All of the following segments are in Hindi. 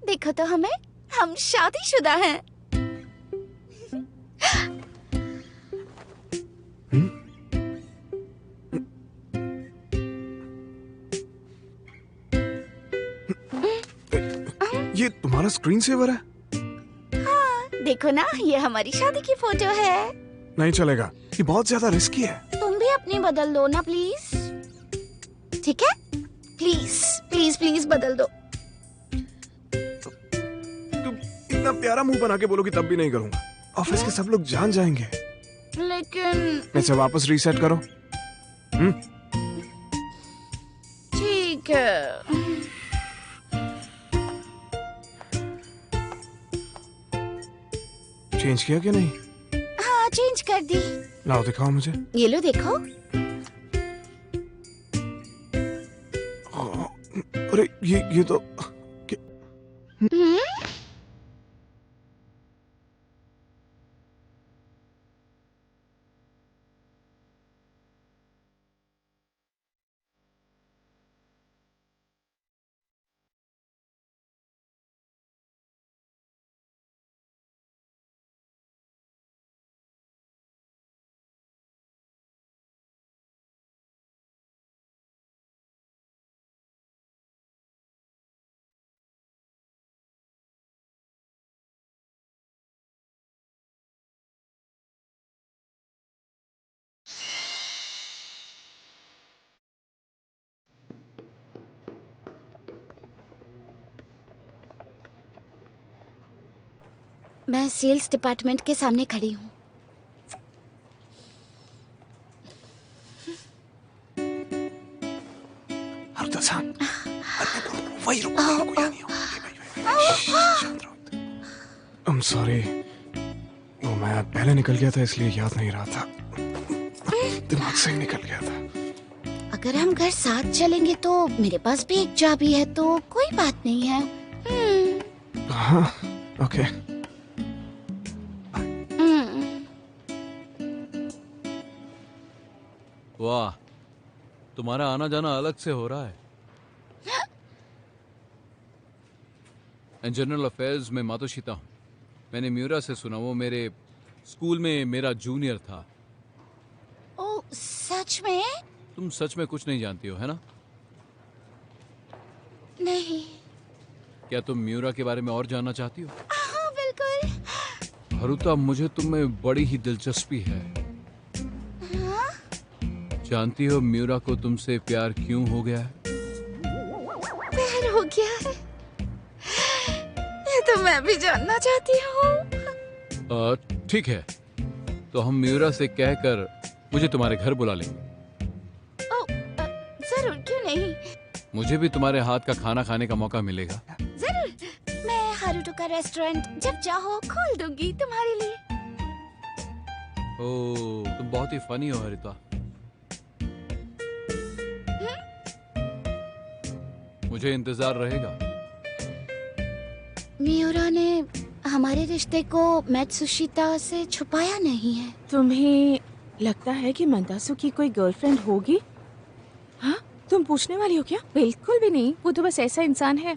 देखो तो हमें, हम शादीशुदा हैं। ये तुम्हारा स्क्रीन सेवर है? हाँ, देखो ना, ये हमारी शादी की फोटो है। नहीं चलेगा, ये बहुत ज्यादा रिस्की है। तुम भी अपनी बदल दो ना प्लीज। ठीक है, प्लीज प्लीज प्लीज बदल दो। तुम इतना प्यारा मुंह बना के बोलोगी तब भी नहीं करूंगा। ऑफिस के सब लोग जान जाएंगे। लेकिन इसे वापस रीसेट करो। ठीक है। चेंज किया कि नहीं? हाँ, चेंज कर दी। लाओ दिखाओ मुझे। ये लो देखो। अरे ये तो मैं सेल्स डिपार्टमेंट के सामने खड़ी हूँ। वही रुको, I'm sorry, वो मैं पहले निकल गया था इसलिए याद नहीं रहा था। दिमाग से ही निकल गया था। अगर हम घर साथ चलेंगे तो मेरे पास भी एक चाबी है, तो कोई बात नहीं है। हाँ, ओके। वाह, तुम्हारा आना जाना अलग से हो रहा है। जनरल अफेयर्स में मातोशिता हूँ। मैंने म्यूरा से सुना, वो मेरे स्कूल में मेरा जूनियर था। ओह, सच में? तुम सच में कुछ नहीं जानती हो, है ना? नहीं। क्या तुम म्यूरा के बारे में और जानना चाहती हो? हाँ, बिल्कुल। हरुता, मुझे तुम में बड़ी ही दिलचस्पी है। हाँ? जानती हो म्यूरा को तुमसे प्यार क्यों हो गया है? प्यार हो गया है? ये तो मैं भी जानना चाहती हूँ। ठीक है, तो हम म्यूरा से कहकर मुझे तुम्हारे घर बुला लेंगे। जरूर, क्यों नहीं। मुझे भी तुम्हारे हाथ का खाना खाने का मौका मिलेगा। जरूर, मैं हारुटो का रेस्टोरेंट जब चाहो खोल दूंगी तुम्हारे लिए। ओह, तुम बहुत ही फनी हो हरिता। मुझे इंतजार रहेगा। मियुरा ने हमारे रिश्ते को मैत्सुशिता से छुपाया नहीं है। तुम्हें लगता है कि मंदासु की कोई गर्लफ्रेंड होगी? हाँ, तुम पूछने वाली हो क्या? बिल्कुल भी नहीं, वो तो बस ऐसा इंसान है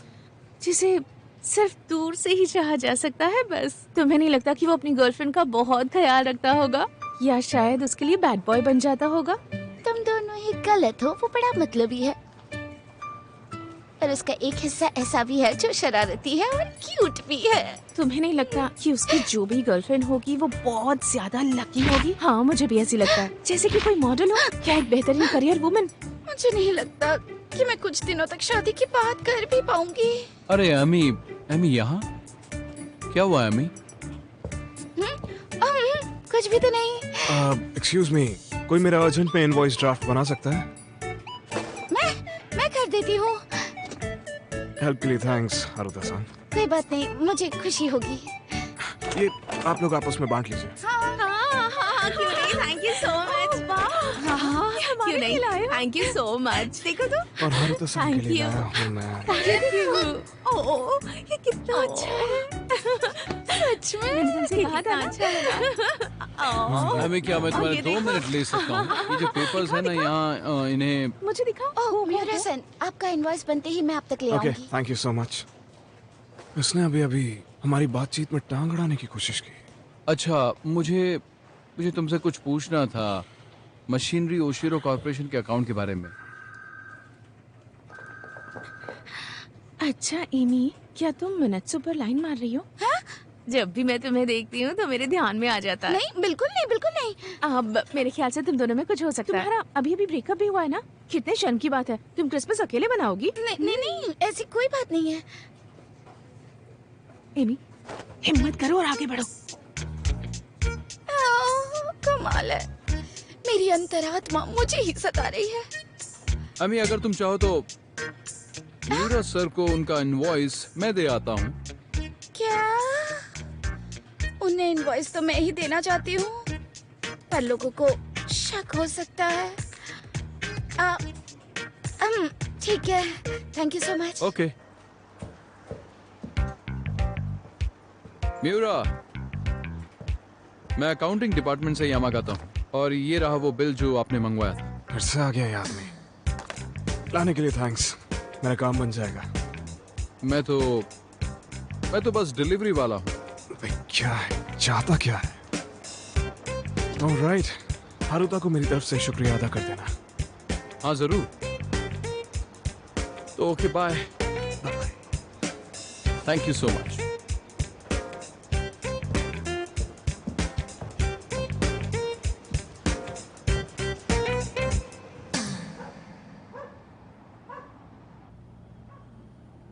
जिसे सिर्फ दूर से ही चाहा जा सकता है, बस। तुम्हें नहीं लगता कि वो अपनी गर्लफ्रेंड का बहुत ख्याल रखता होगा, या शायद उसके लिए बैड बॉय बन जाता होगा? तुम दोनों ही गलत हो, वो बड़ा मतलबी है। और उसका एक हिस्सा ऐसा भी है जो शरारती है और क्यूट भी है। तुम्हें नहीं लगता कि उसकी जो भी गर्लफ्रेंड होगी वो बहुत ज्यादा लकी होगी? हाँ, मुझे भी ऐसी लगता है, जैसे कि कोई मॉडल हो या एक बेहतरीन करियर वुमन। मुझे नहीं लगता कि मैं कुछ दिनों तक शादी की बात कर भी पाऊंगी। अरे अमी, यहाँ क्या हुआ अमी? कुछ भी तो नहीं। एक्सक्यूज मी, कोई मेरा अर्जेंट में इनवॉइस ड्राफ्ट बना सकता है? मैं कर देती हूँ। हेल्प के लिए थैंक्स हारुता-सान। कोई बात नहीं, मुझे खुशी होगी। ये आप लोग आपस में बांट लीजिए। हाँ, क्यों नहीं, थैंक यू सो मच। हाँ, क्यों नहीं, थैंक यू सो मच। देखो तो, और हारुता-सान के Thank लिए you. लाया हूँ मैं। Thank you. ओह, ये कितना अच्छा है। सच में मैंने तुमसे कहा था ना। अमी, क्या मैं तुम्हारे 2 मिनट ले सकता हूँ? ये जो पेपर्स है ना यहाँ, इन्हें मुझे दिखाओ। ओह, मियुरा-सन, आपका इनवॉइस बनते ही मैं आप तक ले ओके, आऊंगी। Thank you so much. उसने अभी अभी हमारी बातचीत में टांग अड़ाने की कोशिश की। अच्छा, मुझे मुझे तुमसे कुछ पूछना था मशीनरी ओशिरो कॉर्पोरेशन के अकाउंट के बारे में। अच्छा एमी, क्या तुम मिनट्सों पर लाइन मार रही हो? हाँ? जब भी मैं तुम्हें देखती हूँ तो मेरे ध्यान में आ जाता है। नहीं, बिल्कुल नहीं, बिल्कुल नहीं। अब मेरे ख्याल से तुम दोनों में कुछ हो सकता है। तुम्हारा अभी अभी ब्रेकअप भी हुआ है ना? कितने शर्म की बात है। तुम क्रिसमस अकेले बनाओगी? नहीं नहीं नहीं, ऐसी कोई बात नहीं है। एमी, हिम्मत करो और आगे बढ़ो। कमाल है, मेरी अंतरात्मा मुझे ही सता रही है। अमी, अगर तुम चाहो तो मीरा सर को उनका इनवॉइस मैं दे आता हूँ। क्या? उन्हें इनवॉइस तो मैं ही देना चाहती हूँ, पर लोगों को शक हो सकता है। ठीक है, thank you so much. Okay. Meera, मैं अकाउंटिंग डिपार्टमेंट से यामा गाता हूँ और ये रहा वो बिल जो आपने मंगवाया था। फिर से आ गया याद में। लाने के लिए थैंक्स, मेरा काम बन जाएगा। मैं तो बस डिलीवरी वाला हूँ। क्या है, चाहता क्या है? ऑलराइट, हारुता को मेरी तरफ से शुक्रिया अदा कर देना। हाँ जरूर। तो okay, bye. Thank you so much.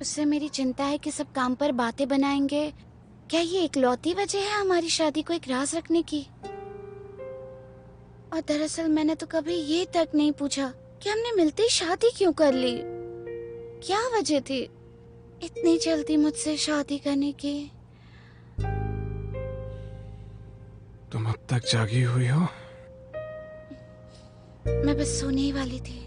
उससे मेरी चिंता है कि सब काम पर बातें बनाएंगे। क्या ये इकलौती वजह है हमारी शादी को एक राज रखने की? और दरअसल मैंने तो कभी ये तक नहीं पूछा कि हमने मिलते ही शादी क्यों कर ली। क्या वजह थी इतनी जल्दी मुझसे शादी करने की? तुम अब तक जागी हुई हो? मैं बस सोने ही वाली थी।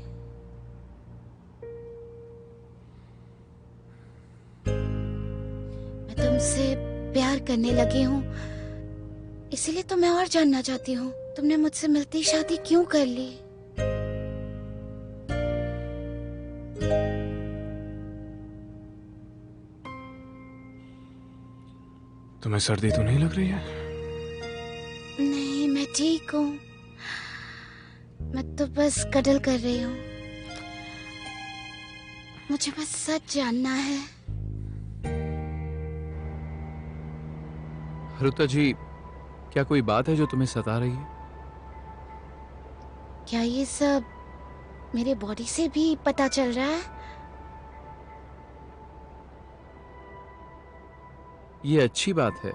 मैं तुमसे प्यार करने लगी हूँ, इसीलिए तो मैं और जानना चाहती हूँ तुमने मुझसे मिलते ही शादी क्यों कर ली। तुम्हें सर्दी तो नहीं लग रही है? नहीं, मैं ठीक हूँ। मैं तो बस कडल कर रही हूँ। मुझे बस सच जानना है। हारुता जी, क्या कोई बात है जो तुम्हें सता रही है? क्या ये सब मेरे बॉडी से भी पता चल रहा है? ये अच्छी बात है।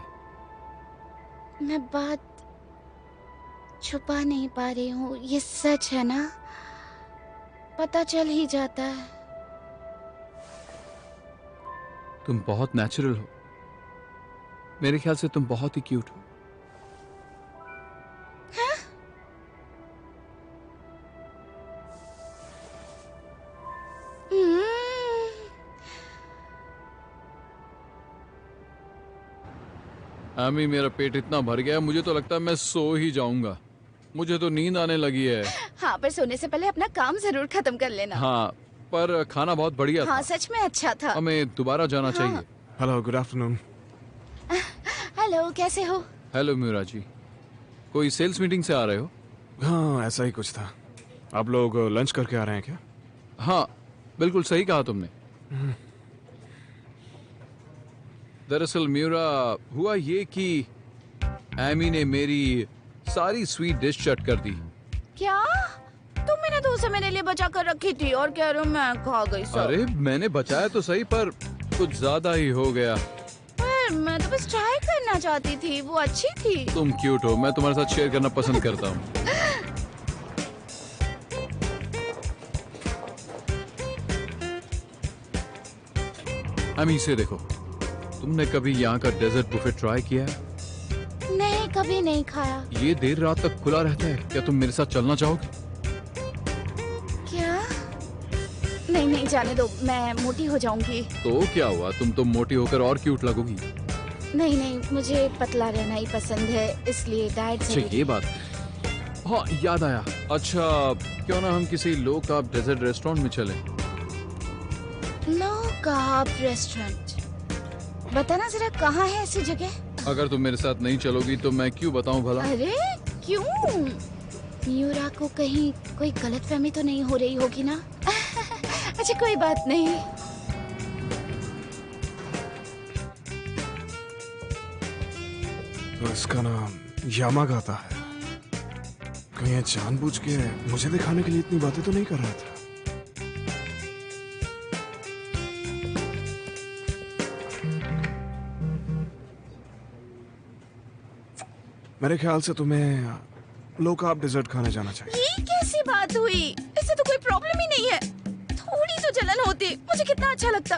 मैं बात छुपा नहीं पा रही हूँ, ये सच है ना? पता चल ही जाता है। तुम बहुत नेचुरल हो। मेरे ख्याल से तुम बहुत ही क्यूट हो। आमी, मेरा पेट इतना भर गया है, मुझे तो लगता है मैं सो ही जाऊंगा। मुझे तो नींद आने लगी है। हाँ, पर सोने से पहले अपना काम जरूर खत्म कर लेना। हाँ, पर खाना बहुत बढ़िया हाँ, था। सच में अच्छा था। हमें दोबारा जाना चाहिए। Hello, good afternoon. हेलो, कैसे हो? हेलो मीरा जी, कोई सेल्स मीटिंग से आ रहे हो? हाँ, ऐसा ही कुछ था। आप लोग लंच करके आ रहे हैं क्या? हाँ, बिल्कुल सही कहा तुमने। दरअसल मीरा, हुआ ये कि एमी ने मेरी सारी स्वीट डिश चट कर दी। क्या? तुमने तो उसे मेरे लिए बचा कर रखी थी और कह रहे हो मैं खा गई सब। अरे, मैंने बचाया तो सही, पर कुछ ज्यादा ही हो गया। पर मैं तो बस ट्राई करना चाहती थी, वो अच्छी थी। तुम क्यूट हो, मैं तुम्हारे साथ शेयर करना पसंद करता हूँ। एमी, इसे देखो। तुमने कभी यहाँ का डेजर्ट बुफे ट्राई किया है? नहीं, कभी नहीं खाया। ये देर रात तक खुला रहता है। क्या तुम मेरे साथ चलना चाहोगे? क्या? नहीं नहीं, जाने दो, मैं मोटी हो जाऊंगी। तो क्या हुआ, तुम तो मोटी होकर और क्यूट लगोगी। नहीं नहीं, मुझे पतला रहना ही पसंद है, इसलिए डाइट अच्छा, जरूरी ये है। बात। हाँ, याद आया। अच्छा, क्यों ना हम किसी लो कार्ब डेजर्ट रेस्टोरेंट में चलें? Low carb restaurant? बताना जरा कहाँ है ऐसी जगह? अगर तुम मेरे साथ नहीं चलोगी तो मैं क्यों बताऊं भला? अरे क्यों? म्यूरा को कहीं कोई गलतफहमी तो नहीं हो रही होगी ना? अच्छा कोई बात नहीं। तो इसका नाम यामागाता है। कहीं ये जानबूझ के मुझे दिखाने के लिए इतनी बातें तो नहीं कर रहा था। मेरे ख्याल से तुम्हें लो कार्ब डेजर्ट खाने जाना चाहिए। ये कैसी बात हुई? इससे तो कोई प्रॉब्लम ही नहीं है। थोड़ी तो जलन होती, मुझे कितना अच्छा लगता।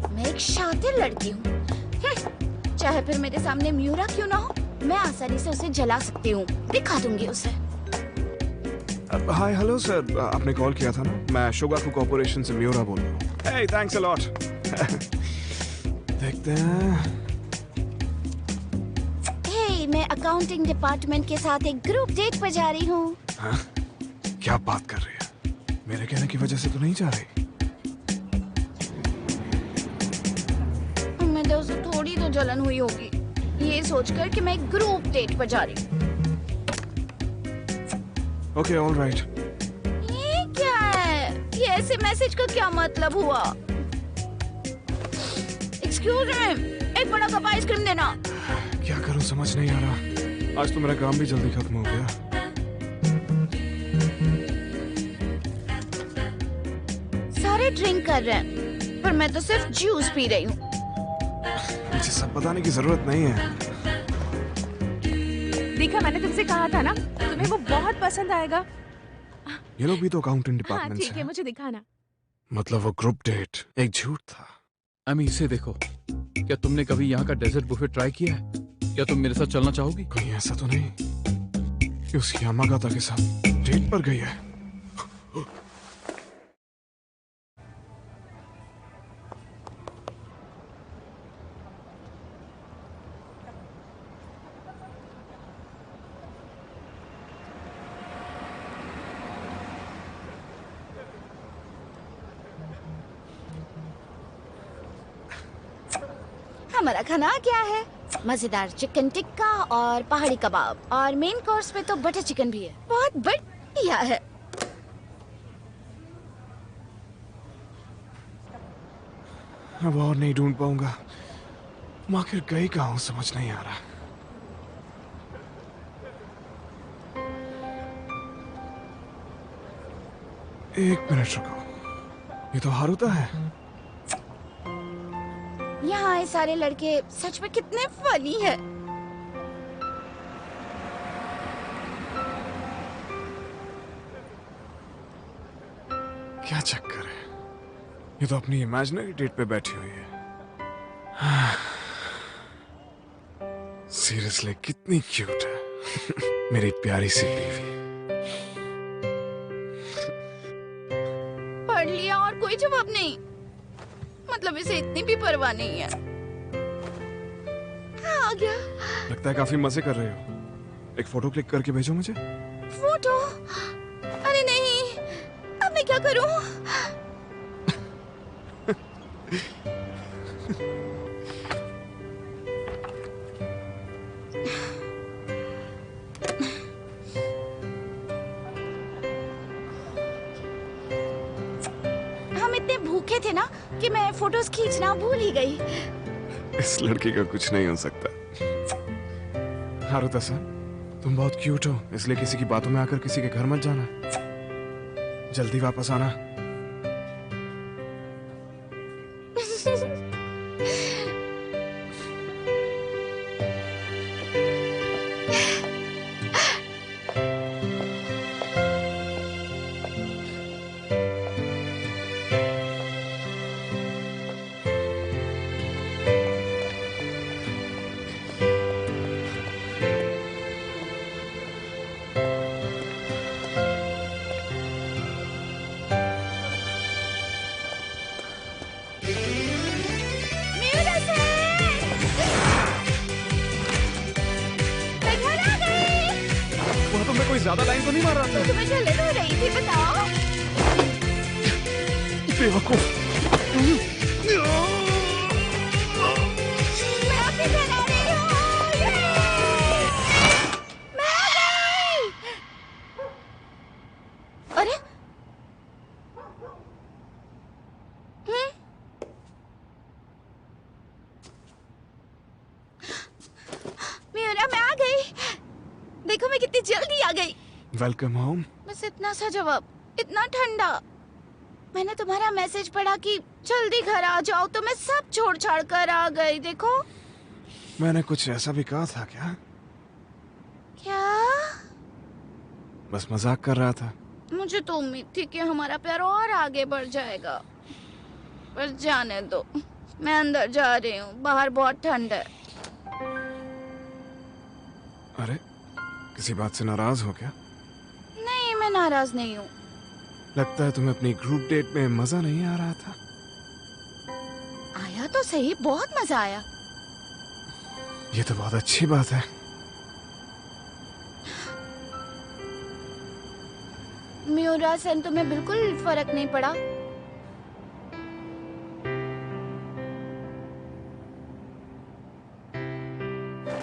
मैं एक शातिर लड़की हूँ। चाहे फिर मेरे सामने म्यूरा क्यों ना हो, मैं आसानी से उसे जला सकती हूँ। दिखा दूंगी उसे। हाय हेलो सर, आपने कॉल किया था ना? मैं शोगाकू कॉर्पोरेशन से म्यूरा बोल रहा हूँ। हे थैंक्स अ लॉट। देखते हैं। हे, मैं अकाउंटिंग डिपार्टमेंट के साथ एक ग्रुप डेट पर जा रही हूँ। हाँ? क्या बात कर रही है? मेरे कहने की वजह से तो नहीं जा रही? मैं तो उसे थोड़ी तो जलन हुई होगी, ये सोचकर कि मैं एक ग्रुप डेट पर जा रही हूँ। Okay all right. ये क्या है? ये ऐसे मैसेज का क्या मतलब हुआ? एक्सक्यूज मी, एक बड़ा कप आइसक्रीम देना। क्या करूं समझ नहीं आ रहा। आज तो मेरा काम भी जल्दी खत्म हो गया। सारे ड्रिंक कर रहे हैं, पर मैं तो सिर्फ जूस पी रही हूँ। मुझे सब बताने की जरूरत नहीं है। देखा, मैंने तुमसे कहा था ना, तुम्हें वो बहुत पसंद आएगा। ये लोग भी तो अकाउंटिंग हाँ डिपार्टमेंट ठीक से है, हैं। मुझे दिखाना। मतलब वो ग्रुप डेट एक झूठ था। अमी इसे देखो। क्या तुमने कभी यहाँ का डेजर्ट बुफे ट्राई किया है? क्या तुम मेरे साथ चलना चाहोगी? कहीं ऐसा तो नहीं कि उस यामागाता के साथ डेट पर गई है? हमारा खाना क्या है? मजेदार चिकन टिक्का और पहाड़ी कबाब, और मेन कोर्स में तो बटर चिकन भी है। बहुत बढ़िया है। अब और नहीं ढूंढ पाऊंगा। आखिर गई कहाँ हूं समझ नहीं आ रहा। एक मिनट रुको, ये तो हारुता है। यहाँ आए सारे लड़के सच में कितने फनी है। क्या चक्कर है? ये तो अपनी इमेजिनरी डेट पे बैठी हुई है। सीरियसली कितनी क्यूट है। मेरी प्यारी सी बीवी। पढ़ लिया और कोई जवाब नहीं। मतलब इसे इतनी भी परवाह नहीं है। हाँ, आ गया। लगता है काफी मजे कर रहे हो। एक फोटो क्लिक करके भेजो मुझे। फोटो? अरे नहीं, अब मैं क्या करूं? हम इतने भूखे थे ना कि मैं फोटोज खींचना भूल ही गई। इस लड़की का कुछ नहीं हो सकता। हारुता सर, तुम बहुत क्यूट हो, इसलिए किसी की बातों में आकर किसी के घर मत जाना। जल्दी वापस आना। मेरे से! मैं घर आ गई। वहाँ तो मैं कोई ज्यादा लाइन तो नहीं मार रहा था। तुम्हें जलन हो रही थी, बताओ। बेवकूफ। कितनी जल्दी आ गई। Welcome home. बस इतना सा जवाब, इतना ठंडा। मैंने तुम्हारा मैसेज पढ़ा कि जल्दी घर आ जाओ तो मैं सब छोड़ छाड़ कर आ गई। देखो। मैंने कुछ ऐसा भी कहा था क्या? क्या? बस मजाक कर रहा था। मुझे तो उम्मीद थी कि हमारा प्यार और आगे बढ़ जाएगा, पर जाने दो। मैं अंदर जा रही हूँ, बाहर बहुत ठंड है। अरे, किसी बात से नाराज हो क्या? नहीं, मैं नाराज नहीं हूँ। लगता है तुम्हें अपनी ग्रुप डेट में मजा नहीं आ रहा था। आया तो सही, बहुत मजा आया। ये तो बहुत अच्छी बात है। म्यूरा सेन, तुम्हें बिल्कुल फर्क नहीं पड़ा?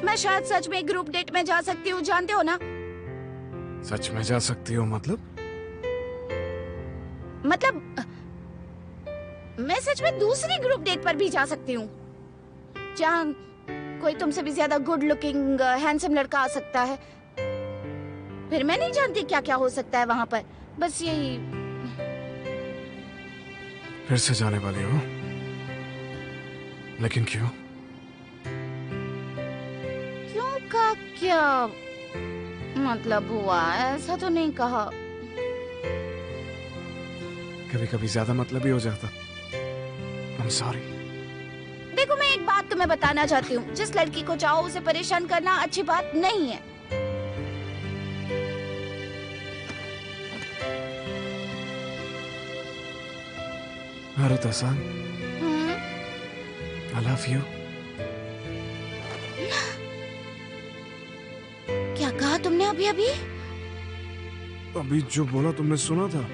मैं शायद सच में ग्रुप डेट में जा सकती हूँ, जानते हो ना? सच में जा सकती हो मतलब? मैं सच में दूसरी ग्रुप डेट पर भी जा सकती हूँ, जहाँ कोई तुमसे भी ज्यादा गुड लुकिंग हैंडसम लड़का आ सकता है। फिर मैं नहीं जानती क्या क्या हो सकता है वहाँ पर। बस यही। फिर से जाने वाली हो? लेकिन क्यों? क्यों का क्या मतलब हुआ? ऐसा तो नहीं कहा। कभी कभी ज्यादा मतलब ही हो जाता। I'm sorry। देखो, मैं एक बात तुम्हें बताना चाहती हूँ। जिस लड़की को चाहो उसे परेशान करना अच्छी बात नहीं है। हारुता-सान, I love you। क्या कहा तुमने अभी अभी? अभी जो बोला तुमने सुना था?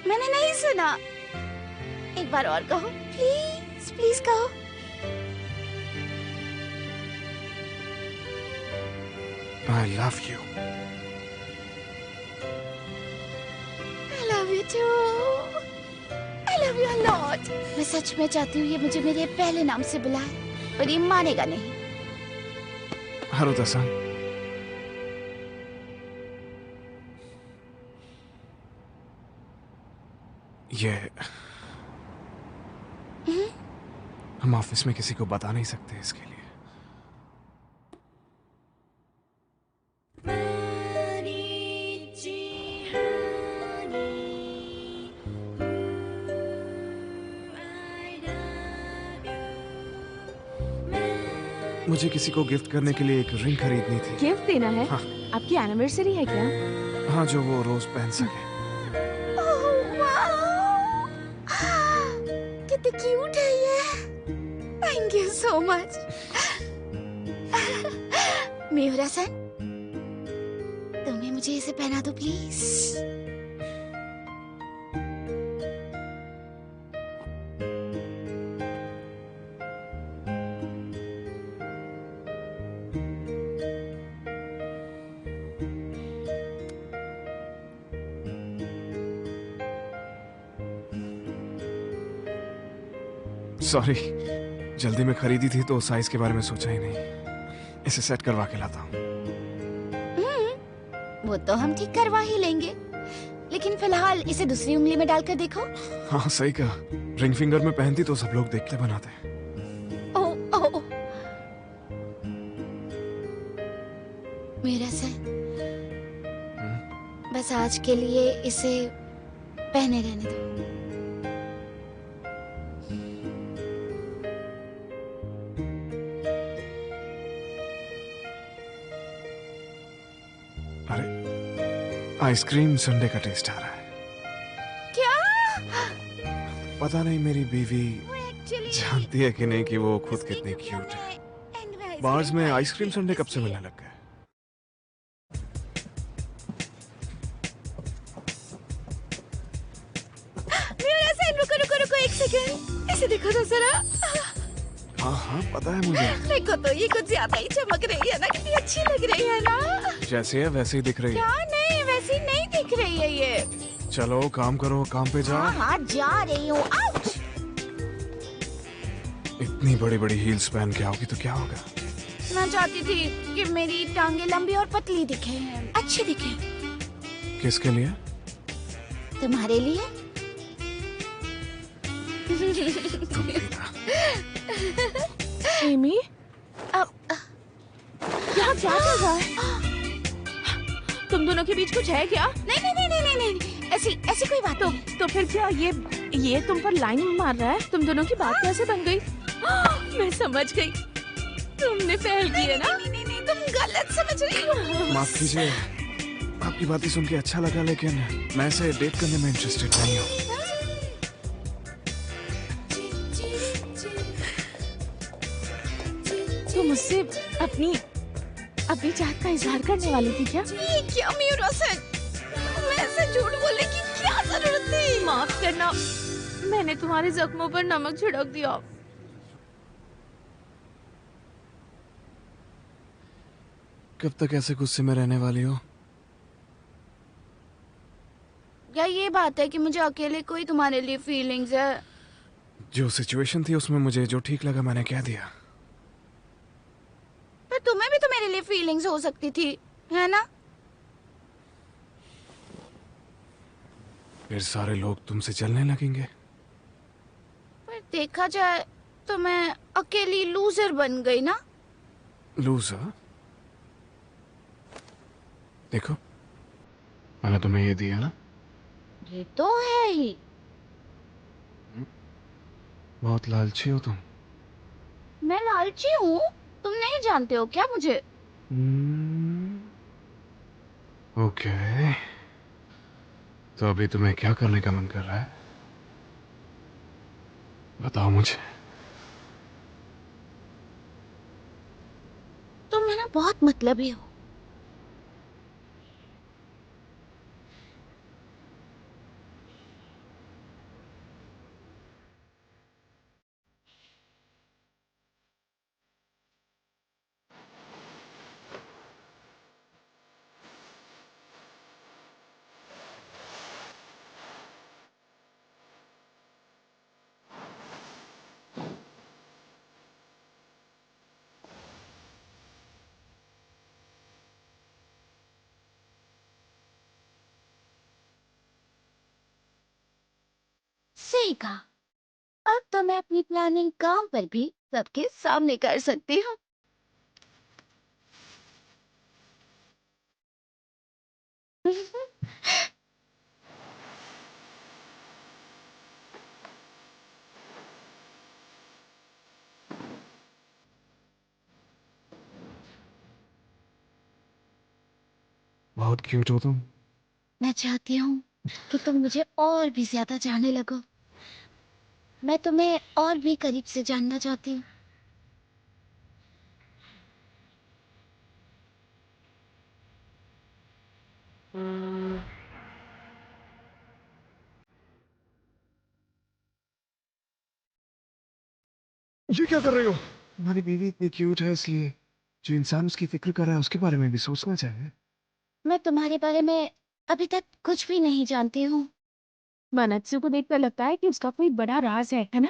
मैंने नहीं सुना। एक बार और कहो, प्लीज प्लीज कहो। I love you। I love you too। I love you a lot। मैं सच में चाहती हूँ ये मुझे मेरे पहले नाम से बुलाए, पर ये मानेगा नहीं। हारुता-सान, ये हम ऑफिस में किसी को बता नहीं सकते इसके लिए। मुझे किसी को गिफ्ट करने के लिए एक रिंग खरीदनी थी। गिफ्ट देना है? हाँ। आपकी एनिवर्सरी है क्या? हाँ, जो वो रोज पहन सके। कितनी क्यूट है ये। Thank you so much. Miura san, तुम्हें मुझे इसे पहना दो प्लीज। सॉरी, जल्दी में खरीदी थी तो साइज के बारे में सोचा ही नहीं। इसे सेट करवा के लाता हूँ। वो तो हम ठीक करवा ही लेंगे, लेकिन फिलहाल इसे दूसरी उंगली में डालकर देखो। हाँ, सही कहा। रिंग फिंगर में पहनती तो सब लोग देखते बनाते। ओह ओह, मेरा से बस आज के लिए इसे पहने रहने दो। अरे, आइसक्रीम संडे का टेस्ट आ रहा है। क्या? पता नहीं मेरी बीवी वो actually जानती है कि नहीं कि वो खुद कितनी क्यूट है। बार्स में आइसक्रीम संडे कब से मिलने लग गए? रुको रुको रुको एक सेकंड, इसे देखो तो जरा। हाँ हाँ, पता है मुझे। देखो तो, ये कुछ ज्यादा ही चमक रही है ना, कितनी अच्छी लग रही है ना। जैसे है वैसे ही दिख रही है। क्या? नहीं, वैसी नहीं दिख रही है ये। चलो काम करो, काम पे जाओ। हाँ हाँ, जा रही हूँ। आउच! इतनी बड़ी बड़ी हील्स पहन के आओगी तो क्या होगा? मैं चाहती थी कि मेरी टांगे लंबी और पतली दिखे, अच्छी दिखे। किसके लिए? तुम्हारे लिए। तुम भी ना। एमी, अब यहाँ क्या चल रहा है? तुम दोनों के बीच कुछ है क्या? नहीं नहीं नहीं नहीं नहीं नहीं, ऐसी ऐसी कोई बात नहीं। तो फिर क्या ये तुम पर लाइन मार रहा है? तुम दोनों की बात कैसे बन गई? मैं समझ गई, तुमने पहल की है ना? नहीं नहीं नहीं, तुम गलत समझ रही हो। माफ कीजिए, आपकी बातें सुन के अच्छा लगा, लेकिन मैं इसे डेट करने में इंटरेस्टेड नहीं हूँ। तुम मुझसे अपनी चाहत का इजहार करने वाली थी क्या? ये क्या म्यूरा सेन, मैं ऐसे झूठ बोलने की क्या जरूरत थी? माफ करना, मैंने तुम्हारे जख्मों पर नमक छिड़क दिया। कब तक ऐसे गुस्से में रहने वाली हो? क्या ये बात है कि मुझे अकेले कोई तुम्हारे लिए फीलिंग्स है? जो सिचुएशन थी उसमें मुझे जो ठीक लगा मैंने कह दिया। पर तुम्हें भी तो मेरे लिए फीलिंग्स हो सकती थी, है ना? फिर सारे लोग तुमसे चलने लगेंगे। पर देखा जाए तो मैं अकेली लूजर बन गई ना। लूजर? देखो, मैंने तुम्हें ये दिया ना। ये तो है ही। बहुत लालची हो तुम। मैं लालची हूँ? तुम नहीं जानते हो क्या मुझे? ओके, तो अभी तुम्हें क्या करने का मन कर रहा है? बताओ मुझे। तुम है ना बहुत मतलबी हो। सही कहा। अब तो मैं अपनी प्लानिंग काम पर भी सबके सामने कर सकती हूँ। बहुत क्यूट हो तुम। मैं चाहती हूँ कि तुम मुझे और भी ज्यादा जानने लगो। मैं तुम्हें और भी करीब से जानना चाहती हूँ। ये क्या कर रहे हो? तुम्हारी बीवी इतनी क्यूट है, इसलिए जो इंसान उसकी फिक्र कर रहा है उसके बारे में भी सोचना चाहिए। मैं तुम्हारे बारे में अभी तक कुछ भी नहीं जानती हूँ। मानत्सु को देखकर लगता है कि उसका कोई बड़ा राज है ना?